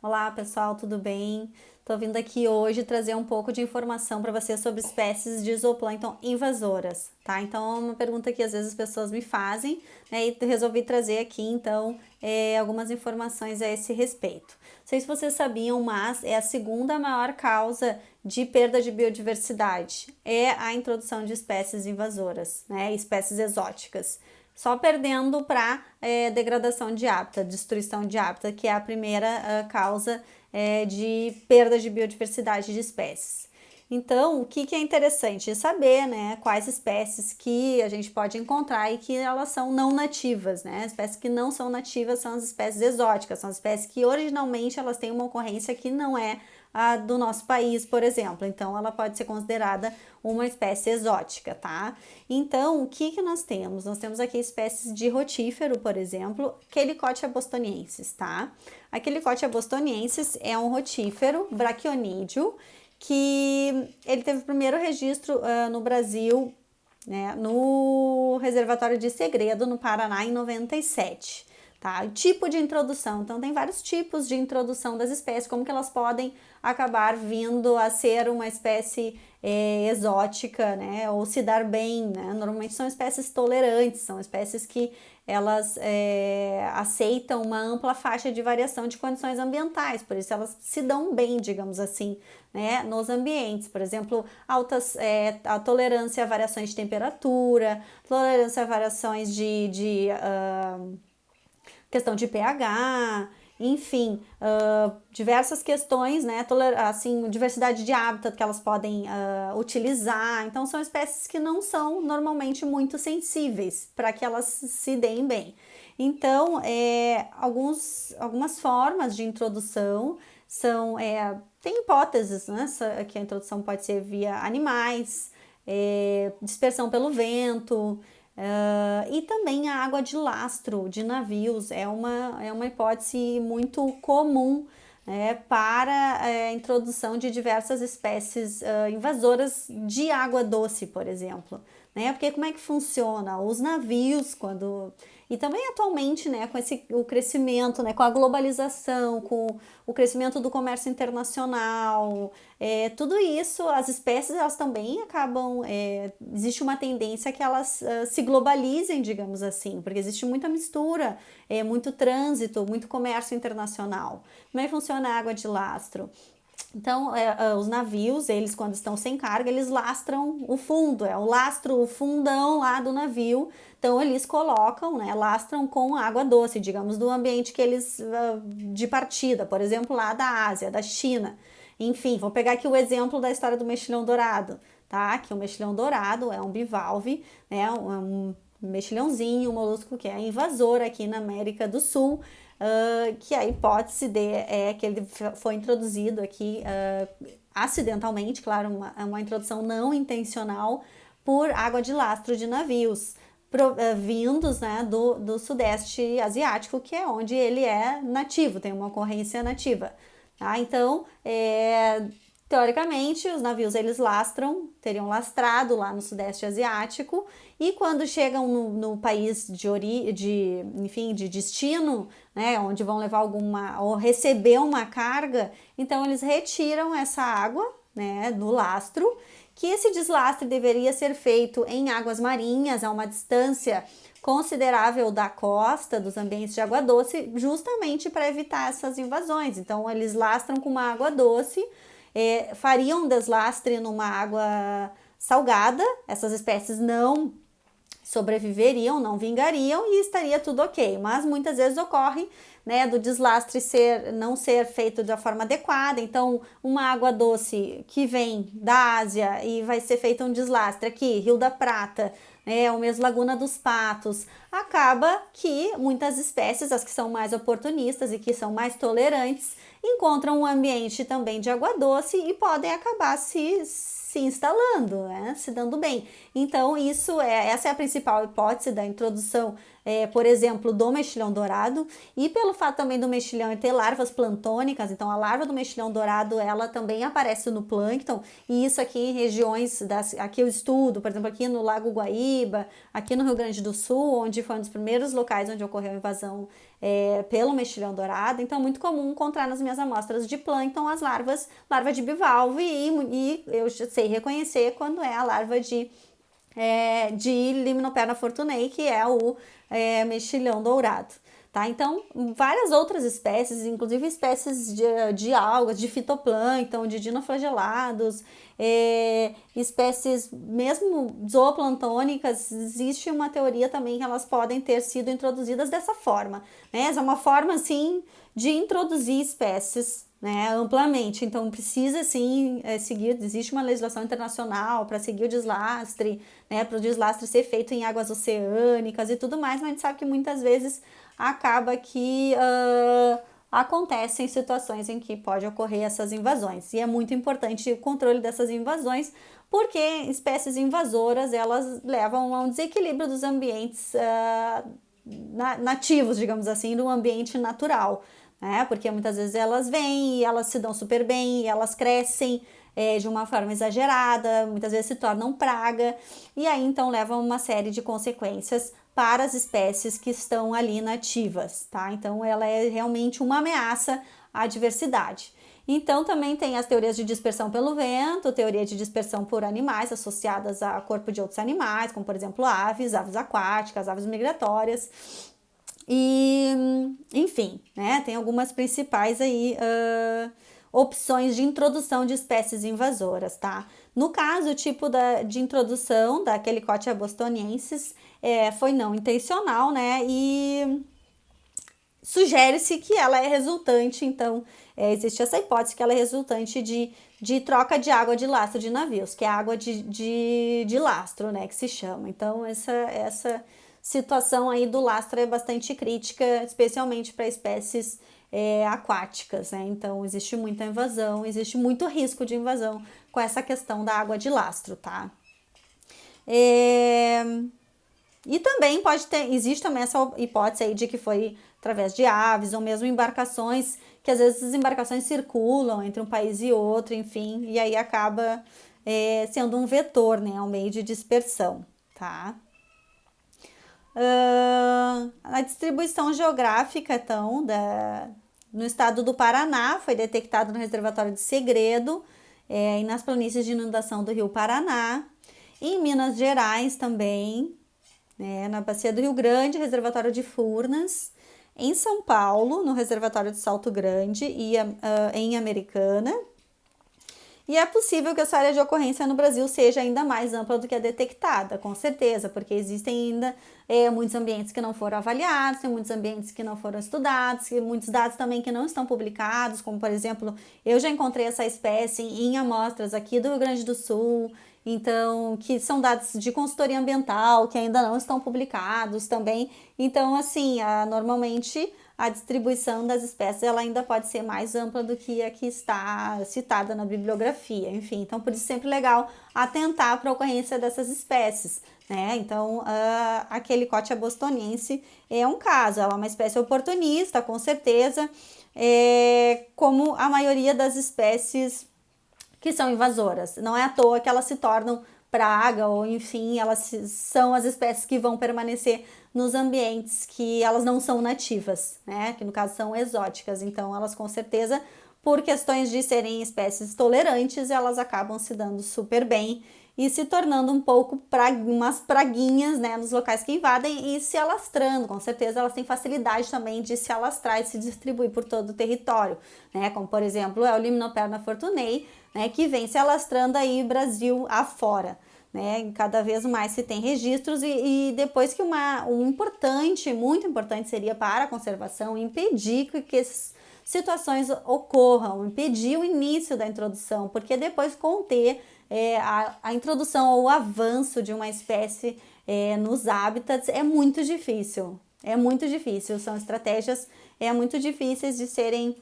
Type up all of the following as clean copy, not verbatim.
Olá pessoal, tudo bem? Estou vindo aqui hoje trazer um pouco de informação para vocês sobre espécies de zooplâncton invasoras, tá? Então é uma pergunta que às vezes as pessoas me fazem, né? E resolvi trazer aqui então algumas informações a esse respeito. Não sei se vocês sabiam, mas é a segunda maior causa de perda de biodiversidade, é a introdução de espécies invasoras, né? Espécies exóticas. Só perdendo para degradação de hábitat, destruição de hábitat, que é a primeira causa de perda de biodiversidade de espécies. Então, o que é interessante saber, né, quais espécies que a gente pode encontrar e que elas são não nativas, né? As espécies que não são nativas são as espécies exóticas, são as espécies que originalmente elas têm uma ocorrência que não é a do nosso país, por exemplo. Então, ela pode ser considerada uma espécie exótica, tá? Então, o que nós temos? Nós temos aqui espécies de rotífero, por exemplo, Chelicotia bostoniensis, tá? A Chelicotia bostoniensis é um rotífero braquionídeo que ele teve o primeiro registro no Brasil, né, no reservatório de Segredo, no Paraná, em 97. Tá? O tipo de introdução, então tem vários tipos de introdução das espécies, como que elas podem acabar vindo a ser uma espécie exótica, né, ou se dar bem, né? Normalmente são espécies tolerantes, são espécies que elas aceitam uma ampla faixa de variação de condições ambientais, por isso elas se dão bem, digamos assim, né, nos ambientes, por exemplo, a tolerância a variações de temperatura, tolerância a variações de questão de pH, enfim, diversas questões, né, assim, diversidade de hábitat que elas podem utilizar. Então, são espécies que não são normalmente muito sensíveis para que elas se deem bem. Então, algumas formas de introdução são, tem hipóteses, né, que a introdução pode ser via animais, dispersão pelo vento, e também a água de lastro de navios é uma hipótese muito comum, né, para a introdução de diversas espécies invasoras de água doce, por exemplo. Né? Porque como é que funciona? Os navios, quando. E também atualmente, né, com o crescimento, né, com a globalização, com o crescimento do comércio internacional, tudo isso, as espécies elas também acabam, existe uma tendência que elas se globalizem, digamos assim, porque existe muita mistura, muito trânsito, muito comércio internacional. Como é que funciona a água de lastro? Então, os navios, eles quando estão sem carga, eles lastram o fundo, o lastro, o fundão lá do navio. Então, eles colocam, né, lastram com água doce, digamos, do ambiente que eles, de partida, por exemplo, lá da Ásia, da China. Enfim, vou pegar aqui o exemplo da história do mexilhão dourado, tá? Que o mexilhão dourado é um bivalve, né, um mexilhãozinho, um molusco que é invasor aqui na América do Sul, que a hipótese é que ele foi introduzido aqui acidentalmente, claro, uma introdução não intencional, por água de lastro de navios vindos, né, do sudeste asiático, que é onde ele é nativo, tem uma ocorrência nativa. Tá? Então, teoricamente, os navios eles teriam lastrado lá no sudeste asiático, e quando chegam no país de destino, né, onde vão levar ou receber uma carga, então eles retiram essa água, né, do lastro, que esse deslastre deveria ser feito em águas marinhas, a uma distância considerável da costa, dos ambientes de água doce, justamente para evitar essas invasões. Então, eles lastram com uma água doce, fariam um deslastre numa água salgada, essas espécies não sobreviveriam, não vingariam e estaria tudo ok. Mas muitas vezes ocorre, né, do deslastre não ser feito da forma adequada. Então, uma água doce que vem da Ásia e vai ser feito um deslastre aqui, Rio da Prata, né, ou mesmo Laguna dos Patos, acaba que muitas espécies, as que são mais oportunistas e que são mais tolerantes, encontram um ambiente também de água doce e podem acabar se instalando, né? Se dando bem. Então, essa é a principal hipótese da introdução por exemplo, do mexilhão dourado, e pelo fato também do mexilhão ter larvas plantônicas, então a larva do mexilhão dourado, ela também aparece no plâncton, e isso aqui em regiões, aqui eu estudo, por exemplo, aqui no Lago Guaíba, aqui no Rio Grande do Sul, onde foi um dos primeiros locais onde ocorreu a invasão pelo mexilhão dourado, então é muito comum encontrar nas minhas amostras de plâncton as larva de bivalve, e eu sei reconhecer quando é a larva de Limnoperna fortunei, que é o mexilhão dourado. Tá? Então, várias outras espécies, inclusive espécies de algas, de fitoplâncton, de dinoflagelados, espécies mesmo zooplantônicas, existe uma teoria também que elas podem ter sido introduzidas dessa forma. Né? Essa é uma forma, assim, de introduzir espécies, né, amplamente. Então precisa sim seguir, existe uma legislação internacional para seguir o deslastre, né, para o deslastre ser feito em águas oceânicas e tudo mais, mas a gente sabe que muitas vezes acaba que acontecem situações em que pode ocorrer essas invasões, e é muito importante o controle dessas invasões, porque espécies invasoras, elas levam a um desequilíbrio dos ambientes nativos, digamos assim, do ambiente natural, né? Porque muitas vezes elas vêm e elas se dão super bem, e elas crescem de uma forma exagerada, muitas vezes se tornam praga, e aí então levam uma série de consequências para as espécies que estão ali nativas, tá? Então ela é realmente uma ameaça à diversidade. Então também tem as teorias de dispersão pelo vento, teoria de dispersão por animais associadas a corpo de outros animais, como por exemplo aves aquáticas, aves migratórias. E, enfim, né, tem algumas principais aí opções de introdução de espécies invasoras, tá? No caso, o tipo de introdução da Chelicotia bostoniensis foi não intencional, né? E sugere-se que ela é resultante, então, existe essa hipótese que ela é resultante de troca de água de lastro de navios, que é a água de lastro, né, que se chama. Então, essa situação aí do lastro é bastante crítica, especialmente para espécies aquáticas, né? Então, existe muita invasão, existe muito risco de invasão com essa questão da água de lastro, tá? E também existe também essa hipótese aí de que foi através de aves ou mesmo embarcações, que às vezes as embarcações circulam entre um país e outro, enfim, e aí acaba sendo um vetor, né, um meio de dispersão, tá? A distribuição geográfica, então, no estado do Paraná, foi detectado no reservatório de Segredo, e nas planícies de inundação do Rio Paraná, em Minas Gerais também, na Bacia do Rio Grande, reservatório de Furnas, em São Paulo, no reservatório de Salto Grande e em Americana. E é possível que a sua área de ocorrência no Brasil seja ainda mais ampla do que a detectada, com certeza, porque existem ainda muitos ambientes que não foram avaliados, tem muitos ambientes que não foram estudados, e muitos dados também que não estão publicados, como por exemplo, eu já encontrei essa espécie em amostras aqui do Rio Grande do Sul, então, que são dados de consultoria ambiental, que ainda não estão publicados também. Então, assim, normalmente a distribuição das espécies ela ainda pode ser mais ampla do que a que está citada na bibliografia. Enfim, então por isso é sempre legal atentar para a ocorrência dessas espécies, né? Então, a Chelicotia bostoniense é um caso, ela é uma espécie oportunista, com certeza, como a maioria das espécies que são invasoras. Não é à toa que elas se tornam praga, ou enfim, elas são as espécies que vão permanecer nos ambientes que elas não são nativas, né? Que no caso são exóticas. Então, elas com certeza, por questões de serem espécies tolerantes, elas acabam se dando super bem e se tornando um pouco umas praguinhas, né, nos locais que invadem e se alastrando. Com certeza elas têm facilidade também de se alastrar e se distribuir por todo o território, né? Como por exemplo é o Limnoperna fortunei, né, que vem se alastrando aí Brasil afora, né? Cada vez mais se tem registros e depois que muito importante seria para a conservação impedir que essas situações ocorram, impedir o início da introdução, porque depois conter a introdução ou o avanço de uma espécie nos hábitats é muito difícil. É muito difícil, são estratégias muito difíceis de serem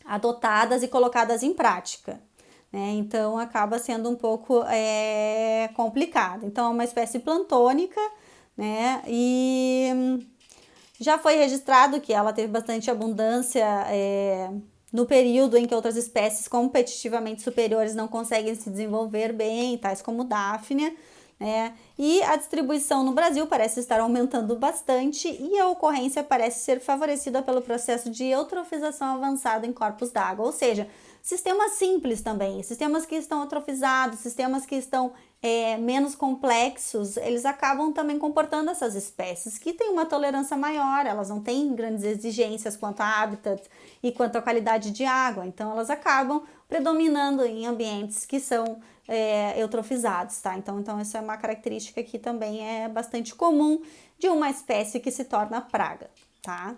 adotadas e colocadas em prática, né? Então acaba sendo um pouco complicado. Então é uma espécie plantônica, né? E já foi registrado que ela teve bastante abundância no período em que outras espécies competitivamente superiores não conseguem se desenvolver bem, tais como Daphnia, né? E a distribuição no Brasil parece estar aumentando bastante e a ocorrência parece ser favorecida pelo processo de eutrofização avançada em corpos d'água, ou seja, sistemas simples também, sistemas que estão eutrofizados, sistemas que estão menos complexos, eles acabam também comportando essas espécies que têm uma tolerância maior, elas não têm grandes exigências quanto a habitat e quanto à qualidade de água, então elas acabam predominando em ambientes que são eutrofizados, tá? Então essa é uma característica que também é bastante comum de uma espécie que se torna praga, tá?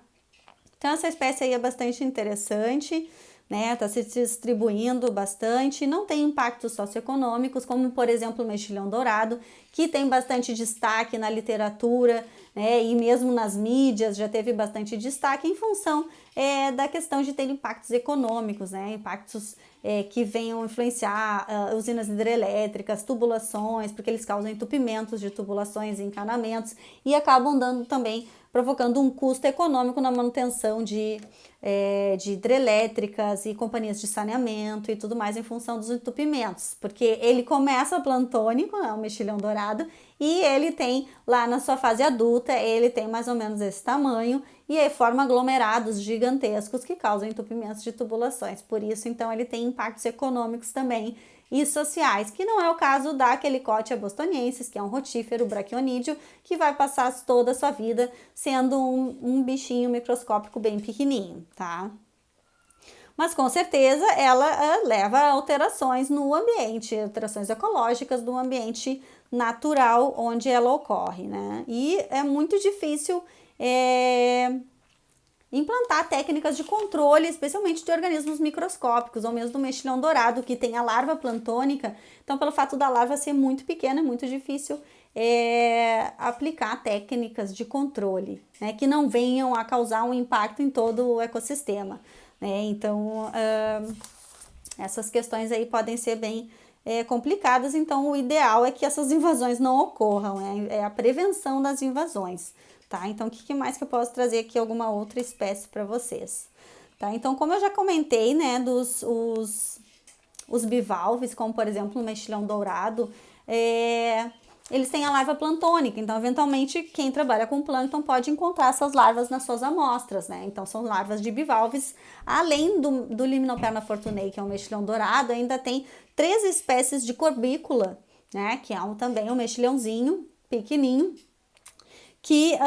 Então essa espécie aí é bastante interessante, né? Tá se distribuindo bastante, não tem impactos socioeconômicos, como por exemplo o mexilhão dourado, que tem bastante destaque na literatura, né? E mesmo nas mídias já teve bastante destaque em função da questão de ter impactos econômicos, né? Impactos que venham influenciar usinas hidrelétricas, tubulações, porque eles causam entupimentos de tubulações e encanamentos e acabam dando também, provocando um custo econômico na manutenção de hidrelétricas e companhias de saneamento e tudo mais em função dos entupimentos, porque ele começa plantônico, é um mexilhão dourado, e ele tem lá na sua fase adulta, ele tem mais ou menos esse tamanho e aí forma aglomerados gigantescos que causam entupimentos de tubulações. Por isso, então, ele tem impactos econômicos também e sociais, que não é o caso da Chelicotia bostoniensis, que é um rotífero braquionídeo, que vai passar toda a sua vida sendo um bichinho microscópico bem pequenininho, tá? Mas com certeza ela leva a alterações no ambiente, alterações ecológicas do ambiente natural onde ela ocorre, né? E é muito difícil implantar técnicas de controle, especialmente de organismos microscópicos, ou mesmo do mexilhão dourado, que tem a larva plantônica. Então, pelo fato da larva ser muito pequena, é muito difícil aplicar técnicas de controle, né, que não venham a causar um impacto em todo o ecossistema, né? Então, essas questões aí podem ser bem complicadas, então o ideal é que essas invasões não ocorram, é a prevenção das invasões. Tá? Então, o que mais que eu posso trazer aqui? Alguma outra espécie para vocês. Tá? Então, como eu já comentei, né, os bivalves, como por exemplo o mexilhão dourado, eles têm a larva plantônica, então eventualmente quem trabalha com plâncton pode encontrar essas larvas nas suas amostras, né? Então são larvas de bivalves, além do Limnoperna fortunei, que é um mexilhão dourado, ainda tem 3 espécies de corbícula, né? Que é também um mexilhãozinho pequenininho, que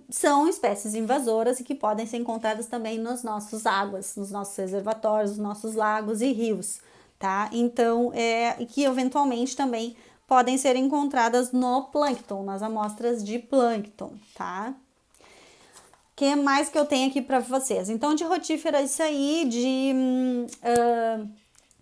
são espécies invasoras e que podem ser encontradas também nas nossas águas, nos nossos reservatórios, nos nossos lagos e rios, tá? Então, que eventualmente também podem ser encontradas no plâncton, nas amostras de plâncton, tá? O que mais que eu tenho aqui para vocês? Então, de rotífera, isso aí, de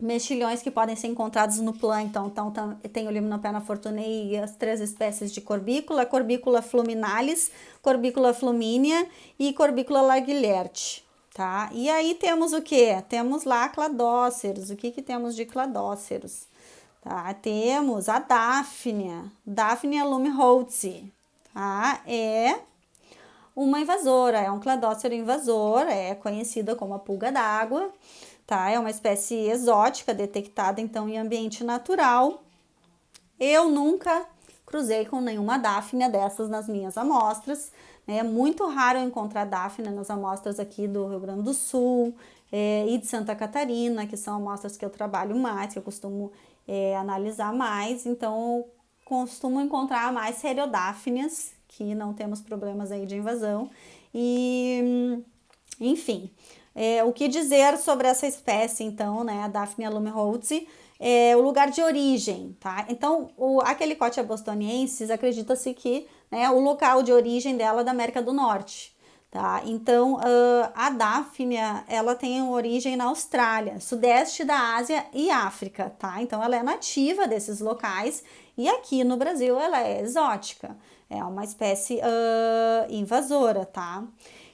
mexilhões que podem ser encontrados no plâncton. Então, tem o Limnoperna fortunei e as 3 espécies de corbícula, Corbícula fluminalis, Corbícula flumínea e Corbícula largilherte, tá? E aí temos o que? Temos lá cladóceros. O que temos de cladóceros? Tá? Temos a Daphnia lumholtzi, tá? É uma invasora, é um cladócero invasor, é conhecida como a pulga d'água, tá? É uma espécie exótica, detectada então em ambiente natural. Eu nunca cruzei com nenhuma Daphnia dessas nas minhas amostras, né? É muito raro encontrar Daphnia nas amostras aqui do Rio Grande do Sul e de Santa Catarina, que são amostras que eu trabalho mais, que eu costumo analisar mais, então costumo encontrar mais Seriodáphnias, que não temos problemas aí de invasão, e enfim, o que dizer sobre essa espécie, então, né, a Daphnia lumholtzi, o lugar de origem, tá? Então, a Chelicotia bostoniensis, acredita-se que, né, o local de origem dela é da América do Norte, tá? Então, a Daphnia, ela tem origem na Austrália, sudeste da Ásia e África, tá? Então, ela é nativa desses locais e aqui no Brasil ela é exótica, é uma espécie invasora, tá?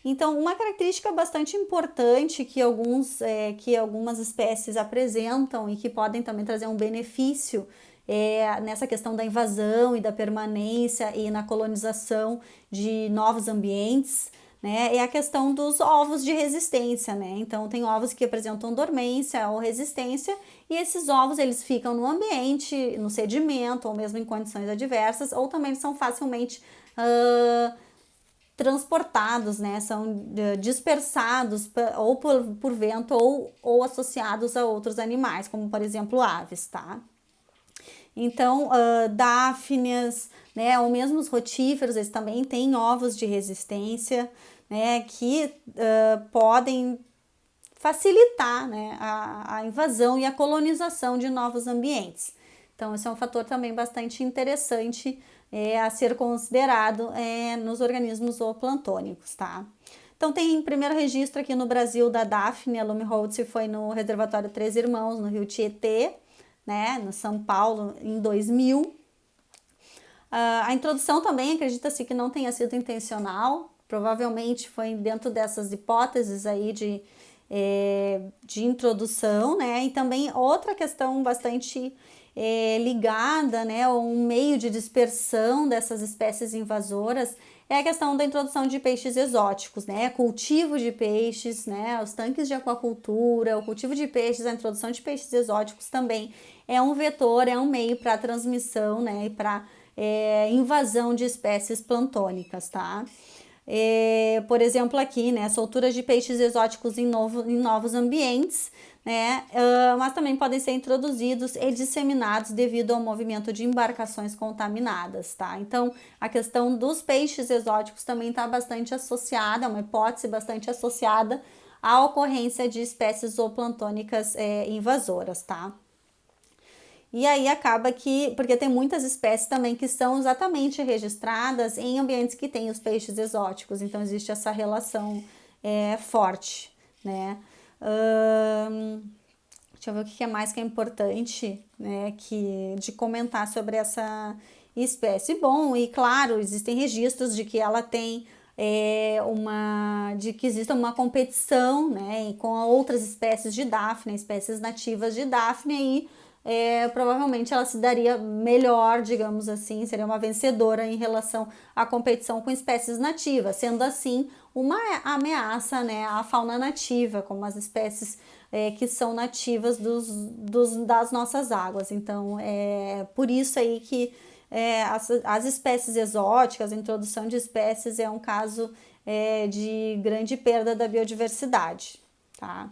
Então, uma característica bastante importante que algumas espécies apresentam e que podem também trazer um benefício nessa questão da invasão e da permanência e na colonização de novos ambientes, né? É a questão dos ovos de resistência, né? Então tem ovos que apresentam dormência ou resistência e esses ovos eles ficam no ambiente, no sedimento ou mesmo em condições adversas ou também são facilmente transportados, né? São dispersados ou por vento ou associados a outros animais, como por exemplo aves, tá? Então, dáfnias, né, ou mesmo os rotíferos, eles também têm ovos de resistência, né, que podem facilitar, né, a invasão e a colonização de novos ambientes. Então, esse é um fator também bastante interessante a ser considerado nos organismos zooplantônicos, tá? Então, tem primeiro registro aqui no Brasil da Daphnia lummiholtzi, foi no reservatório Três Irmãos, no Rio Tietê, né, no São Paulo, em 2000. A introdução também acredita-se que não tenha sido intencional, provavelmente foi dentro dessas hipóteses aí de introdução, né, e também outra questão bastante ligada, né, um meio de dispersão dessas espécies invasoras é a questão da introdução de peixes exóticos, né, cultivo de peixes, né, os tanques de aquacultura, o cultivo de peixes, a introdução de peixes exóticos também é um vetor, é um meio para transmissão, né, e para invasão de espécies plantônicas, tá? Por exemplo, aqui, né, solturas de peixes exóticos em novos ambientes, né, mas também podem ser introduzidos e disseminados devido ao movimento de embarcações contaminadas, tá? Então, a questão dos peixes exóticos também está bastante associada, é uma hipótese bastante associada à ocorrência de espécies zooplantônicas invasoras, tá? E aí acaba que, porque tem muitas espécies também que são exatamente registradas em ambientes que têm os peixes exóticos, então existe essa relação forte, né? Deixa eu ver o que é mais que é importante, né, de comentar sobre essa espécie. Bom, e claro, existem registros de que ela tem de que exista uma competição, né, com outras espécies de Daphne, espécies nativas de Daphne, e provavelmente ela se daria melhor, digamos assim, seria uma vencedora em relação à competição com espécies nativas, sendo assim uma ameaça, né, à fauna nativa, como as espécies que são nativas das nossas águas. Então, é por isso aí que as espécies exóticas, a introdução de espécies é um caso de grande perda da biodiversidade, tá?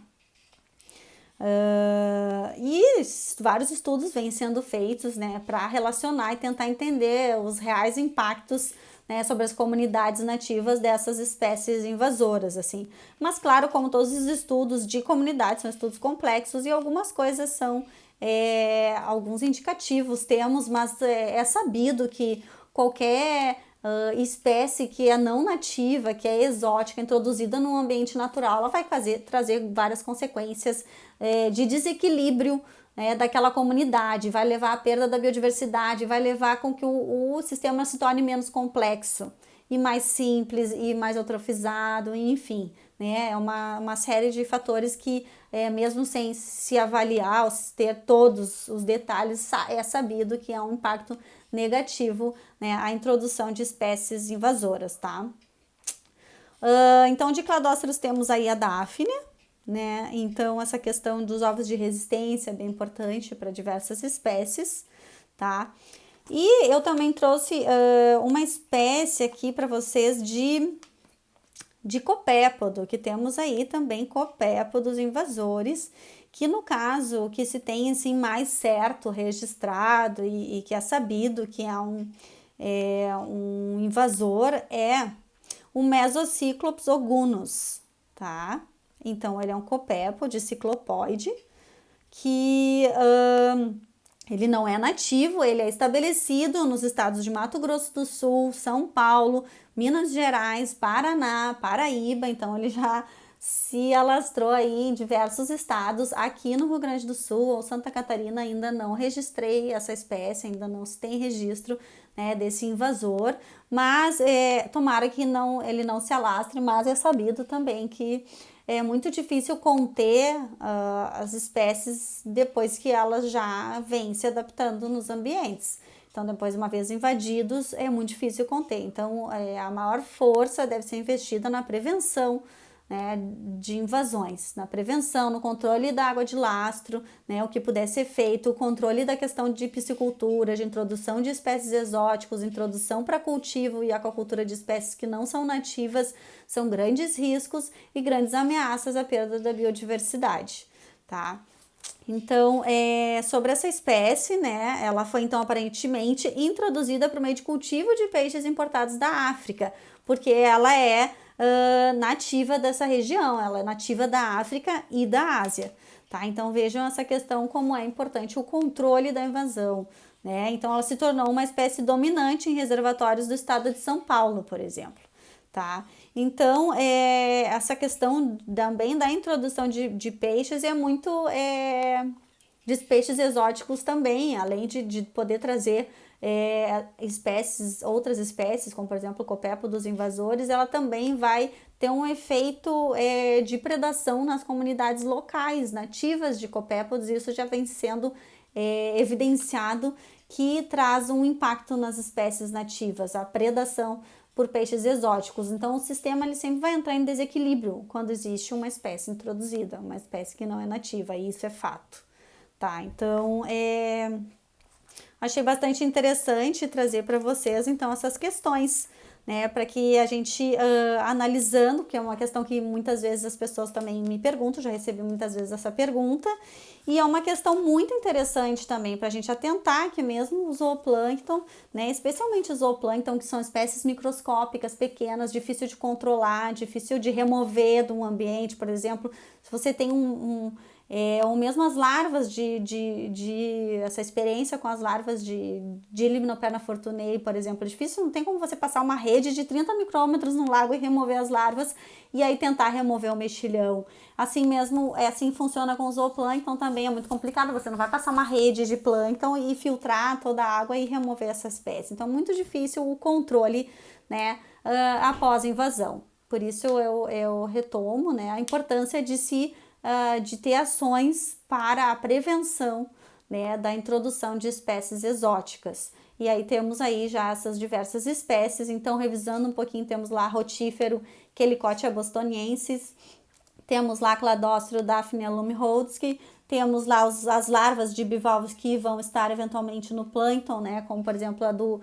E vários estudos vêm sendo feitos, né, para relacionar e tentar entender os reais impactos, né, sobre as comunidades nativas dessas espécies invasoras, assim. Mas claro, como todos os estudos de comunidades, são estudos complexos e algumas coisas são alguns indicativos temos, mas é sabido que qualquer espécie que é não nativa, que é exótica, introduzida no ambiente natural, ela vai trazer várias consequências de desequilíbrio daquela comunidade, vai levar à perda da biodiversidade, vai levar com que o sistema se torne menos complexo e mais simples e mais eutrofizado, enfim, né? É uma série de fatores que, mesmo sem se avaliar, ou ter todos os detalhes, é sabido que é um impacto negativo, né, a introdução de espécies invasoras, tá? Então, de cladóceros temos aí a Daphne, né? Então, essa questão dos ovos de resistência é bem importante para diversas espécies, tá? E eu também trouxe uma espécie aqui para vocês de copépodo, que temos aí também copépodos invasores, que no caso, que se tem assim mais certo registrado e que é sabido que é um invasor, é o Mesociclops ogunus, tá? Então, ele é um copépode ciclopóide que ele não é nativo, ele é estabelecido nos estados de Mato Grosso do Sul, São Paulo, Minas Gerais, Paraná, Paraíba, então ele já se alastrou aí em diversos estados. Aqui no Rio Grande do Sul ou Santa Catarina ainda não registrei essa espécie, ainda não se tem registro, né, desse invasor, mas tomara que ele não se alastre, mas é sabido também que é muito difícil conter as espécies depois que elas já vêm se adaptando nos ambientes. Então, depois, uma vez invadidos, é muito difícil conter. Então, a maior força deve ser investida na prevenção, né, de invasões, na prevenção, no controle da água de lastro, né, o que puder ser feito, o controle da questão de piscicultura, de introdução de espécies exóticas, introdução para cultivo e aquacultura de espécies que não são nativas, são grandes riscos e grandes ameaças à perda da biodiversidade, tá? Então, sobre essa espécie, né, ela foi então aparentemente introduzida para o meio de cultivo de peixes importados da África, porque ela é nativa dessa região, ela é nativa da África e da Ásia, tá? Então vejam essa questão como é importante o controle da invasão, né? Então ela se tornou uma espécie dominante em reservatórios do estado de São Paulo, por exemplo, tá? Então essa questão também da introdução de peixes é muito de peixes exóticos também, além de poder trazer outras espécies, como por exemplo o copépodo dos invasores, ela também vai ter um efeito de predação nas comunidades locais, nativas de copépodos, e isso já vem sendo evidenciado que traz um impacto nas espécies nativas, a predação por peixes exóticos. Então o sistema ele sempre vai entrar em desequilíbrio quando existe uma espécie introduzida, uma espécie que não é nativa, e isso é fato. Tá, então achei bastante interessante trazer para vocês então essas questões, né, para que a gente analisando, que é uma questão que muitas vezes as pessoas também me perguntam, já recebi muitas vezes essa pergunta, e é uma questão muito interessante também para a gente atentar que mesmo o zooplâncton, né, especialmente o zooplâncton, que são espécies microscópicas, pequenas, difícil de controlar, difícil de remover de um ambiente, por exemplo, se você tem ou mesmo as larvas essa experiência com as larvas de Limnoperna fortunei, por exemplo, é difícil, não tem como você passar uma rede de 30 micrômetros no lago e remover as larvas e aí tentar remover o mexilhão. Assim mesmo, assim funciona com o zooplâncton também, é muito complicado, você não vai passar uma rede de plâncton e filtrar toda a água e remover essa espécie. Então, é muito difícil o controle, né, após a invasão. Por isso, eu retomo, né, a importância de ter ações para a prevenção, né, da introdução de espécies exóticas. E aí temos aí já essas diversas espécies. Então, revisando um pouquinho, temos lá rotífero Chelicotia bostoniensis, temos lá Cladócero Daphnia lumholdski, temos lá as larvas de bivalvos que vão estar eventualmente no plâncton, né, como por exemplo a do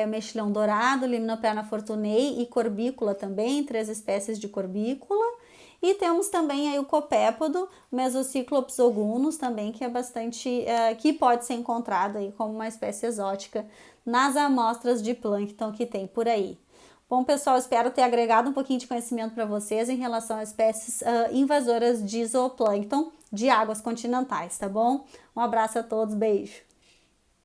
mexilhão dourado, Limnoperna fortunei e corbícula também, 3 espécies de corbícula. E temos também aí o copépodo, Mesociclops ogunus também, que é bastante, que pode ser encontrado aí como uma espécie exótica nas amostras de plâncton que tem por aí. Bom, pessoal, espero ter agregado um pouquinho de conhecimento para vocês em relação a espécies invasoras de zooplâncton de águas continentais, tá bom? Um abraço a todos, beijo!